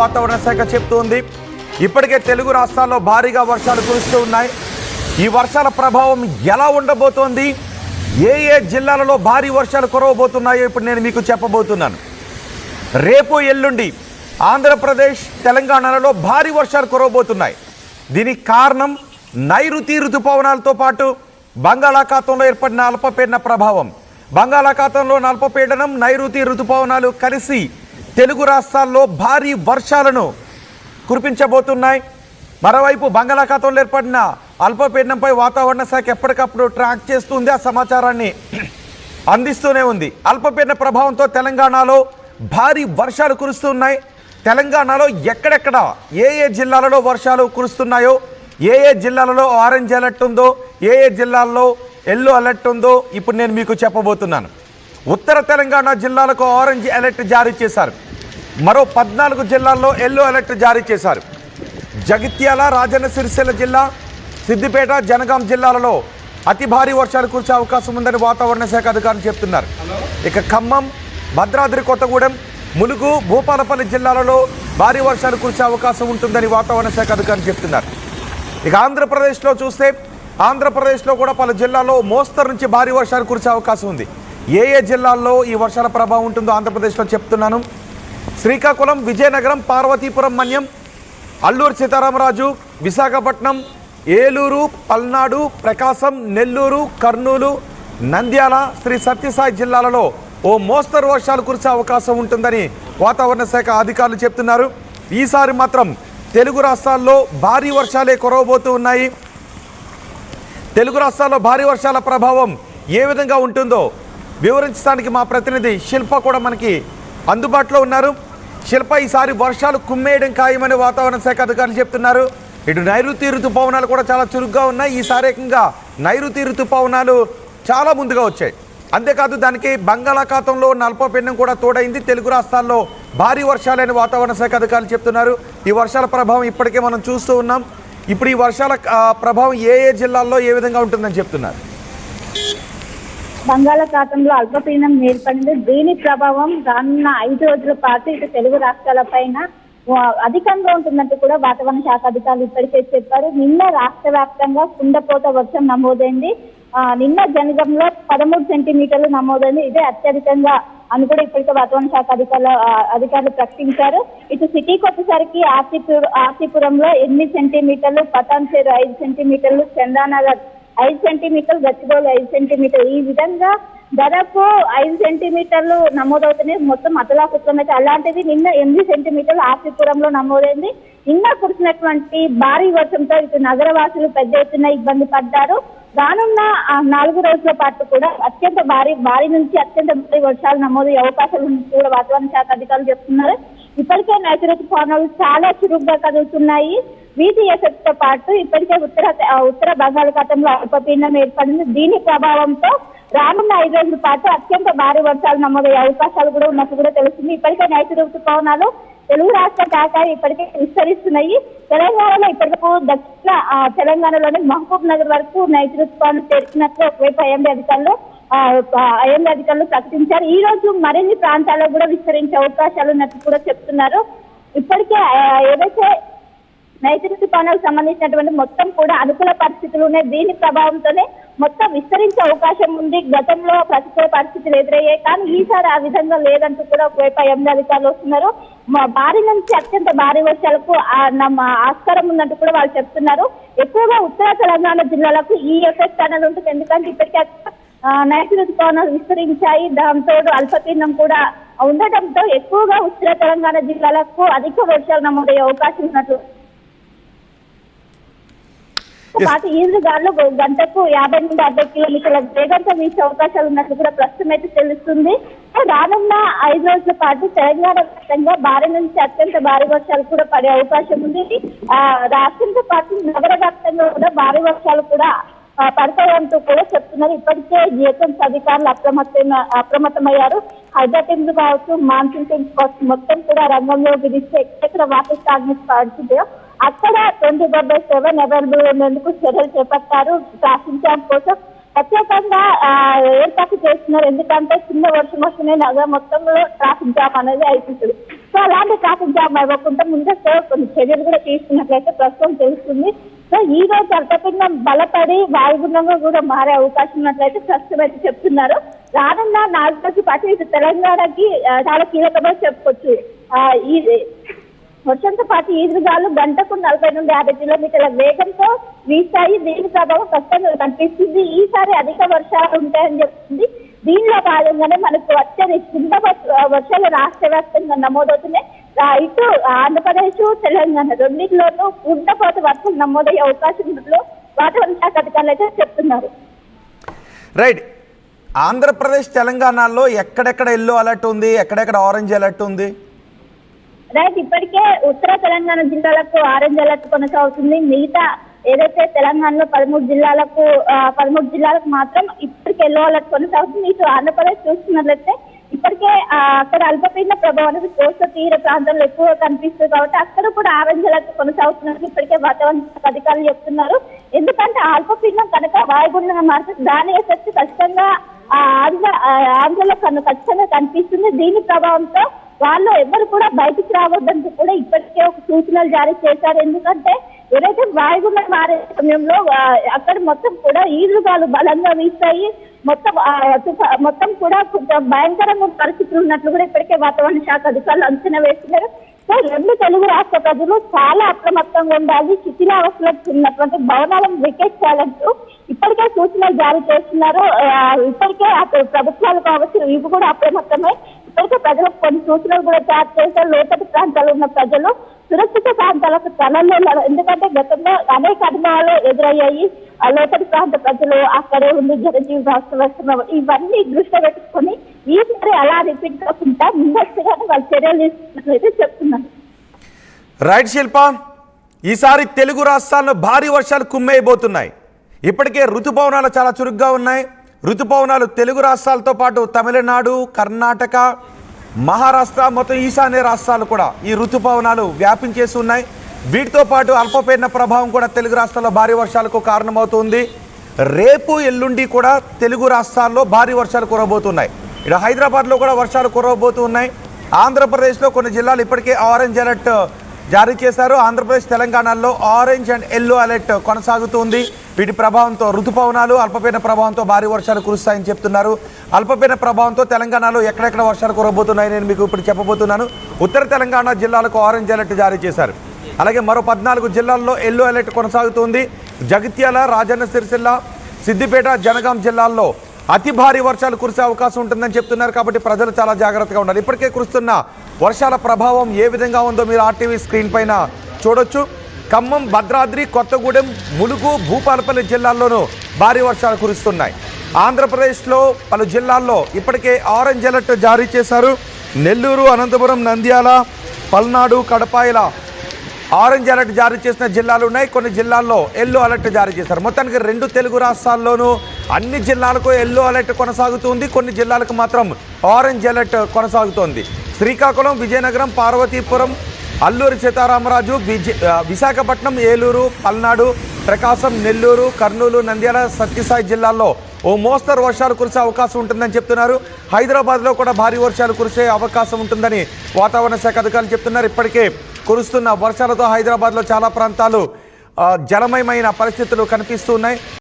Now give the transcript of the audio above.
వాతావరణ శాఖ చెప్తోంది ఇప్పటికే తెలుగు రాష్ట్రాల్లో భారీగా వర్షాలు కురుస్తూ ఉన్నాయి. ఈ వర్షాల ప్రభావం ఎలా ఉండబోతోంది, ఏ ఏ జిల్లాలలో భారీ వర్షాలు కురవబోతున్నాయో ఇప్పుడు నేను మీకు చెప్పబోతున్నాను. రేపు ఎల్లుండి ఆంధ్రప్రదేశ్ తెలంగాణలలో భారీ వర్షాలు కురవబోతున్నాయి. దీనికి కారణం నైరుతి ఋతుపవనాలతో పాటు బంగాళాఖాతంలో ఏర్పడిన అల్పపీడన ప్రభావం. బంగాళాఖాతంలో అల్పపీడనం, నైరుతి ఋతుపవనాలు కలిసి తెలుగు రాష్ట్రాల్లో భారీ వర్షాలను కురిపించబోతున్నాయి. మరోవైపు బంగాళాఖాతంలో ఏర్పడిన అల్పపీడనంపై వాతావరణ శాఖ ఎప్పటికప్పుడు ట్రాక్ చేస్తుంది, ఆ సమాచారాన్ని అందిస్తూనే ఉంది. అల్పపీడన ప్రభావంతో తెలంగాణలో భారీ వర్షాలు కురుస్తున్నాయి. తెలంగాణలో ఎక్కడెక్కడ ఏ ఏ జిల్లాలలో వర్షాలు కురుస్తున్నాయో, ఏ ఏ జిల్లాలలో ఆరెంజ్ అలర్ట్ ఉందో, ఏ ఏ జిల్లాల్లో ఎల్లో అలర్ట్ ఉందో ఇప్పుడు నేను మీకు చెప్పబోతున్నాను. ఉత్తర తెలంగాణ జిల్లాలకు ఆరెంజ్ అలర్ట్ జారీ చేశారు. మరో 14 జిల్లాల్లో ఎల్లో అలర్ట్ జారీ చేశారు. జగిత్యాల, రాజన్న సిరిసిల్ల జిల్లా, సిద్దిపేట, జనగాం జిల్లాలలో అతి భారీ వర్షాలు కురిసే అవకాశం ఉందని వాతావరణ శాఖ అధికారులు చెప్తున్నారు. ఇక ఖమ్మం, భద్రాద్రి కొత్తగూడెం, ములుగు, భూపాలపల్లి జిల్లాలలో భారీ వర్షాలు కురిసే అవకాశం ఉంటుందని వాతావరణ శాఖ అధికారులు చెప్తున్నారు. ఇక ఆంధ్రప్రదేశ్లో చూస్తే ఆంధ్రప్రదేశ్లో కూడా పలు జిల్లాల్లో మోస్తరు నుంచి భారీ వర్షాలు కురిసే అవకాశం ఉంది. ఏ ఏ జిల్లాల్లో ఈ వర్షాల ప్రభావం ఉంటుందో ఆంధ్రప్రదేశ్లో చెప్తున్నాను. శ్రీకాకుళం, విజయనగరం, పార్వతీపురం మన్యం, అల్లూరు సీతారామరాజు, విశాఖపట్నం, ఏలూరు, పల్నాడు, ప్రకాశం, నెల్లూరు, కర్నూలు, నంద్యాల, శ్రీ సత్యసాయి జిల్లాలలో ఓ మోస్తరు వర్షాలు కురిసే అవకాశం ఉంటుందని వాతావరణ శాఖ అధికారులు చెప్తున్నారు. ఈసారి మాత్రం తెలుగు రాష్ట్రాల్లో భారీ వర్షాలే కురవబోతూ ఉన్నాయి. తెలుగు రాష్ట్రాల్లో భారీ వర్షాల ప్రభావం ఏ విధంగా ఉంటుందో వివరించడానికి మా ప్రతినిధి శిల్ప కూడా మనకి అందుబాటులో ఉన్నారు. శిల్ప, ఈసారి వర్షాలు కుమ్మేయడం ఖాయమని వాతావరణ శాఖ అధికారులు చెప్తున్నారు. ఇటు నైరుతి ఋతుపవనాలు కూడా చాలా చురుగ్గా ఉన్నాయి. ఈసారి ఏకంగా నైరుతి ఋతుపవనాలు చాలా ముందుగా వచ్చాయి. అంతేకాదు దానికి బంగాళాఖాతంలో ఉన్న అల్పపీడనం కూడా తోడైంది. తెలుగు రాష్ట్రాల్లో భారీ వర్షాలని వాతావరణ శాఖ అధికారులు చెప్తున్నారు. ఈ వర్షాల ప్రభావం ఇప్పటికే మనం చూస్తూ ఉన్నాం. ఇప్పుడు ఈ వర్షాల ప్రభావం ఏ ఏ జిల్లాల్లో ఏ విధంగా ఉంటుందని చెప్తున్నారు? బంగాళాఖాతంలో అల్పపీడనం ఏర్పడింది. దీని ప్రభావం రానున్న 5 రోజుల పాటు ఇటు తెలుగు రాష్ట్రాల పైన అధికంగా ఉంటుందంటూ కూడా వాతావరణ శాఖ అధికారులు ఇప్పటికే చెప్పారు. నిన్న రాష్ట్ర వ్యాప్తంగా కుండపోత వర్షం నమోదైంది. నిన్న జనగంలో 13 సెంటీమీటర్లు నమోదైంది. ఇదే అత్యధికంగా అని కూడా ఇప్పటికే వాతావరణ శాఖ అధికారులు ప్రకటించారు. ఇటు సిటీకి వచ్చేసరికి ఆర్సీపురంలో 8 సెంటీమీటర్లు, పటాన్చేరు 5 సెంటీమీటర్లు, చందానగర్ 5 సెంటీమీటర్లు, గచ్చిబౌలి 5 సెంటీమీటర్లు, ఈ విధంగా దాదాపు 5 సెంటీమీటర్లు నమోదవుతున్నాయి. మొత్తం అతలాకుతలమైతే అలాంటిది నిన్న 8 సెంటీమీటర్లు ఆర్సీపురంలో నమోదైంది. నిన్న కురిసినటువంటి భారీ వర్షంతో ఇటు నగరవాసులు పెద్ద ఎత్తున ఇబ్బంది పడ్డారు. రానున్న 4 రోజుల పాటు కూడా అత్యంత భారీ నుంచి అత్యంత భారీ వర్షాలు నమోదయ్యే అవకాశాలు కూడా వాతావరణ శాఖ అధికారులు చెప్తున్నారు. ఇప్పటికే నైరుతి పవనాలు చాలా చురుగ్గా కదులుతున్నాయి. వీటి ఎఫెక్ట్ తో పాటు ఇప్పటికే ఉత్తర బంగాళాఖాతంలో అల్పపీడనం ఏర్పడింది. దీని ప్రభావంతో రానున్న 5 రోజుల పాటు అత్యంత భారీ వర్షాలు నమోదయ్యే అవకాశాలు కూడా ఉన్నట్టు కూడా తెలుస్తుంది. ఇప్పటికే నైరుతి పవనాలు తెలుగు రాష్ట్ర దాకా ఇప్పటికే విస్తరిస్తున్నాయి. తెలంగాణలో ఇప్పటివరకు దక్షిణ తెలంగాణలోని మహబూబ్ నగర్ వరకు నైరుతి ఋతుపవనం చేరుకున్నట్లు ఒకవైపు ఐఎండీ అధికారులు ప్రకటించారు. ఈ రోజు మరిన్ని ప్రాంతాల్లో కూడా విస్తరించే అవకాశాలు ఉన్నట్టు కూడా చెప్తున్నారు. ఇప్పటికే ఏదైతే నైరుతి ఋతుపవనాలకు సంబంధించినటువంటి మొత్తం కూడా అనుకూల పరిస్థితులు ఉన్నాయి. దీని ప్రభావంతోనే మొత్తం విస్తరించే అవకాశం ఉంది. గతంలో ప్రతికూల పరిస్థితులు ఎదురయ్యాయి, కానీ ఈసారి ఆ విధంగా లేదంటూ కూడా ఒకవైపు ఐఎండీ అధికారులు వస్తున్నారు. భారీ నుంచి అత్యంత భారీ వర్షాలకు ఆస్కారం ఉన్నట్టు కూడా వాళ్ళు చెప్తున్నారు. ఎక్కువగా ఉత్తర తెలంగాణ జిల్లాలకు ఈ ఎఫెక్ట్ అనేది ఉంటుంది. ఎందుకంటే ఇప్పటికే నైరుతి ఋతుపవనాలు విస్తరించాయి. దాంతో అల్పపీడనం కూడా ఉండటంతో ఎక్కువగా ఉత్తర తెలంగాణ జిల్లాలకు అధిక వర్షాలు నమోదయ్యే అవకాశం ఉన్నట్లు పాటు ఈదురుగాలు గంటకు 50 నుండి 60 కిలోమీటర్ల వేగంతో వీచే అవకాశాలు ఉన్నట్లు కూడా ప్రస్తుతం అయితే తెలుస్తుంది. రానున్న 5 రోజుల పాటు తెలంగాణ వ్యాప్తంగా భారీ నుంచి అత్యంత భారీ వర్షాలు కూడా పడే అవకాశం ఉంది. రాష్ట్రంతో పాటు నగర వ్యాప్తంగా కూడా భారీ వర్షాలు కూడా పడతాయంటూ కూడా చెప్తున్నారు. ఇప్పటికే జిహెచ్ఎంసీ అధికారులు అప్రమత్తమయ్యారు. హైడ్రా టీమ్స్ కావచ్చు, మాన్సూన్ టీమ్స్ కావచ్చు, మొత్తం కూడా రంగంలో దిగిస్తే ఎక్కడ వాటర్ స్టాగ్నెన్స్ పడుతుందో అక్కడ 24/7 అవైలబుల్ ఉండేందుకు చర్యలు చేపట్టారు. ట్రాఫిక్ జామ్ కోసం ప్రత్యేకంగా ఏర్పాటు చేస్తున్నారు. ఎందుకంటే చిన్న వర్షం వస్తేనే నగర మొత్తంలో ట్రాఫిక్ జామ్ అనేది అయిపోతుంది. సో అలాంటి ట్రాఫిక్ జామ్ అవ్వకుండా ముందస్తు కొన్ని చర్యలు కూడా తీసుకున్నట్లయితే ప్రస్తుతం తెలుస్తుంది. సో ఈ రోజు అల్పపీడనం బలపడి వాయుగుండంగా కూడా మారే అవకాశం ఉన్నట్లయితే ప్రస్తుతం అయితే చెప్తున్నారు. రానున్న 4 రోజుల పాటు ఇటు తెలంగాణకి చాలా కీలకమని చెప్పుకోవచ్చు. ఈ వర్షంతో పాటు ఈదురుగాలు గంటకు 40 నుండి 50 కిలోమీటర్ల వేగంతో వీస్తాయి. దీని ప్రభావం ఖచ్చితంగా కనిపిస్తుంది. ఈసారి అధిక వర్షాలు ఉంటాయని చెప్తుంది. దీనిలో భాగంగానే మనకు వచ్చే కింద వర్షాలు రాష్ట్ర వ్యాప్తంగా నమోదవుతున్నాయి. ఇటు ఆంధ్రప్రదేశ్, తెలంగాణ రెండింటిలోనూ కుండపోత వర్షం నమోదయ్యే అవకాశం ఉన్నట్లు వాతావరణ శాఖ అధికారులు అయితే చెప్తున్నారు. రైట్. ఆంధ్రప్రదేశ్, తెలంగాణలో ఎక్కడెక్కడ ఎల్లో అలర్ట్ ఉంది, ఎక్కడెక్కడ ఆరెంజ్ అలర్ట్ ఉంది? రైట్, ఇప్పటికే ఉత్తర తెలంగాణ జిల్లాలకు ఆరెంజ్ అలర్ట్ కొనసాగుతుంది. మిగతా ఏదైతే తెలంగాణలో 13 జిల్లాలకు మాత్రం ఇప్పటికే ఎల్లో అలర్ట్ కొనసాగుతుంది. ఇటు ఆంధ్రప్రదేశ్ చూస్తున్నట్లయితే ఇప్పటికే అక్కడ అల్పపీడన ప్రభావం అనేది కోస్తా తీర ప్రాంతంలో ఎక్కువగా కనిపిస్తుంది కాబట్టి అక్కడ కూడా ఆరెంజ్ అలర్ట్ కొనసాగుతున్నట్లు ఇప్పటికే వాతావరణ శాఖ అధికారులు చెప్తున్నారు. ఎందుకంటే అల్పపీడనం కనుక వాయుగుండంగా మారితే దాని ఎఫెక్ట్ ఖచ్చితంగా ఆంధ్రలో ఖచ్చితంగా కనిపిస్తుంది. దీని ప్రభావంతో వాళ్ళు ఎవరు కూడా బయటికి రావద్దంటూ కూడా ఇప్పటికే ఒక సూచనలు జారీ చేశారు. ఎందుకంటే ఏదైతే వాయుగుండం మారే సమయంలో అక్కడ మొత్తం కూడా ఈదురుగాలు బలంగా వీస్తాయి. మొత్తం కూడా కొంచెం భయంకరంగా పరిస్థితులు ఉన్నట్లు కూడా ఇప్పటికే వాతావరణ శాఖ అధికారులు అంచనా వేస్తున్నారు. సో 2 తెలుగు రాష్ట్ర ప్రజలు చాలా అప్రమత్తంగా ఉండాలి. శిథిలావస్థలో ఉన్నటువంటి భవనాలను వెకేట్ చేయాలంటూ ఇప్పటికే సూచనలు జారీ చేస్తున్నారు. ఇప్పటికే ప్రభుత్వాలు కావచ్చు ఇవి కూడా అప్రమత్తమై ఇప్పటికే ప్రజలకు కొన్ని సూచనలు కూడా జారీ చేశారు. లోతట్టు ప్రాంతాల్లో ఉన్న ప్రజలు సురక్షిత ప్రాంతాలకు తరలిలో, ఎందుకంటే గతంలో అనేక అనుభవాలు ఎదురయ్యాయి. లోతట్టు ప్రాంత ప్రజలు అక్కడే ఉండి జనజీవి రాష్ట్రం ఇవన్నీ దృష్టిలో పెట్టుకొని ఈసారి అలా రిపీట్ కాకుండా ముందస్తుగానే వాళ్ళు చర్యలు తీసుకున్నట్లయితే చెప్తున్నారు. రైట్ శిల్ప, ఈసారి తెలుగు రాష్ట్రాల్లో భారీ వర్షాలు కుమ్మేయబోతున్నాయి. ఇప్పటికే ఋతుపవనాలు చాలా చురుగ్గా ఉన్నాయి. ఋతుపవనాలు తెలుగు రాష్ట్రాలతో పాటు తమిళనాడు, కర్ణాటక, మహారాష్ట్ర, మొత్తం ఈశాన్య రాష్ట్రాలు కూడా ఈ ఋతుపవనాలు వ్యాపించేసి ఉన్నాయి. వీటితో పాటు అల్పపీడన ప్రభావం కూడా తెలుగు రాష్ట్రాల్లో భారీ వర్షాలకు కారణమవుతుంది. రేపు ఎల్లుండి కూడా తెలుగు రాష్ట్రాల్లో భారీ వర్షాలు కురవబోతున్నాయి. ఇక్కడ హైదరాబాద్లో కూడా వర్షాలు కురవబోతున్నాయి. ఆంధ్రప్రదేశ్లో కొన్ని జిల్లాలు ఇప్పటికే ఆరెంజ్ అలర్ట్ జారీ చేశారు. ఆంధ్రప్రదేశ్, తెలంగాణలో ఆరెంజ్ అండ్ ఎల్లో అలర్ట్ కొనసాగుతుంది. వీటి ప్రభావంతో ఋతుపవనాలు అల్పపీడన ప్రభావంతో భారీ వర్షాలు కురుస్తాయని చెప్తున్నారు. అల్పపీడన ప్రభావంతో తెలంగాణలో ఎక్కడెక్కడ వర్షాలు కురవబోతున్నాయి నేను మీకు ఇప్పుడు చెప్పబోతున్నాను. ఉత్తర తెలంగాణ జిల్లాలకు ఆరెంజ్ అలర్ట్ జారీ చేశారు. అలాగే మరో 14 జిల్లాల్లో ఎల్లో అలర్ట్ కొనసాగుతుంది. జగిత్యాల, రాజన్న సిరిసిల్ల, సిద్దిపేట, జనగాం జిల్లాల్లో అతి భారీ వర్షాలు కురిసే అవకాశం ఉంటుందని చెప్తున్నారు. కాబట్టి ప్రజలు చాలా జాగ్రత్తగా ఉండాలి. ఇప్పటికే కురుస్తున్న వర్షాల ప్రభావం ఏ విధంగా ఉందో మీరు ఆర్టీవీ స్క్రీన్ పైన చూడొచ్చు. ఖమ్మం, భద్రాద్రి, కొత్తగూడెం, ములుగు, భూపాలపల్లి జిల్లాల్లోనూ భారీ వర్షాలు కురుస్తున్నాయి. ఆంధ్రప్రదేశ్లో పలు జిల్లాల్లో ఇప్పటికే ఆరెంజ్ అలర్ట్ జారీ చేశారు. నెల్లూరు, అనంతపురం, నంద్యాల, పల్నాడు, కడప ఇలా ఆరెంజ్ అలర్ట్ జారీ చేసిన జిల్లాలు ఉన్నాయి. కొన్ని జిల్లాల్లో ఎల్లో అలర్ట్ జారీ చేశారు. మొత్తానికి 2 తెలుగు రాష్ట్రాల్లోనూ అన్ని జిల్లాలకు ఎల్లో అలర్ట్ కొనసాగుతుంది. కొన్ని జిల్లాలకు మాత్రం ఆరెంజ్ అలర్ట్ కొనసాగుతోంది. శ్రీకాకుళం, విజయనగరం, పార్వతీపురం, అల్లూరి సీతారామరాజు, విశాఖపట్నం, ఏలూరు, పల్నాడు, ప్రకాశం, నెల్లూరు, కర్నూలు, నంద్యాల, సత్యసాయి జిల్లాల్లో ఓ మోస్తరు వర్షాలు కురిసే అవకాశం ఉంటుందని చెప్తున్నారు. హైదరాబాద్లో కూడా భారీ వర్షాలు కురిసే అవకాశం ఉంటుందని వాతావరణ శాఖ అధికారులు చెప్తున్నారు. ఇప్పటికే కురుస్తున్న వర్షాలతో హైదరాబాద్లో చాలా ప్రాంతాలు జలమయమైన పరిస్థితులు కనిపిస్తున్నాయి.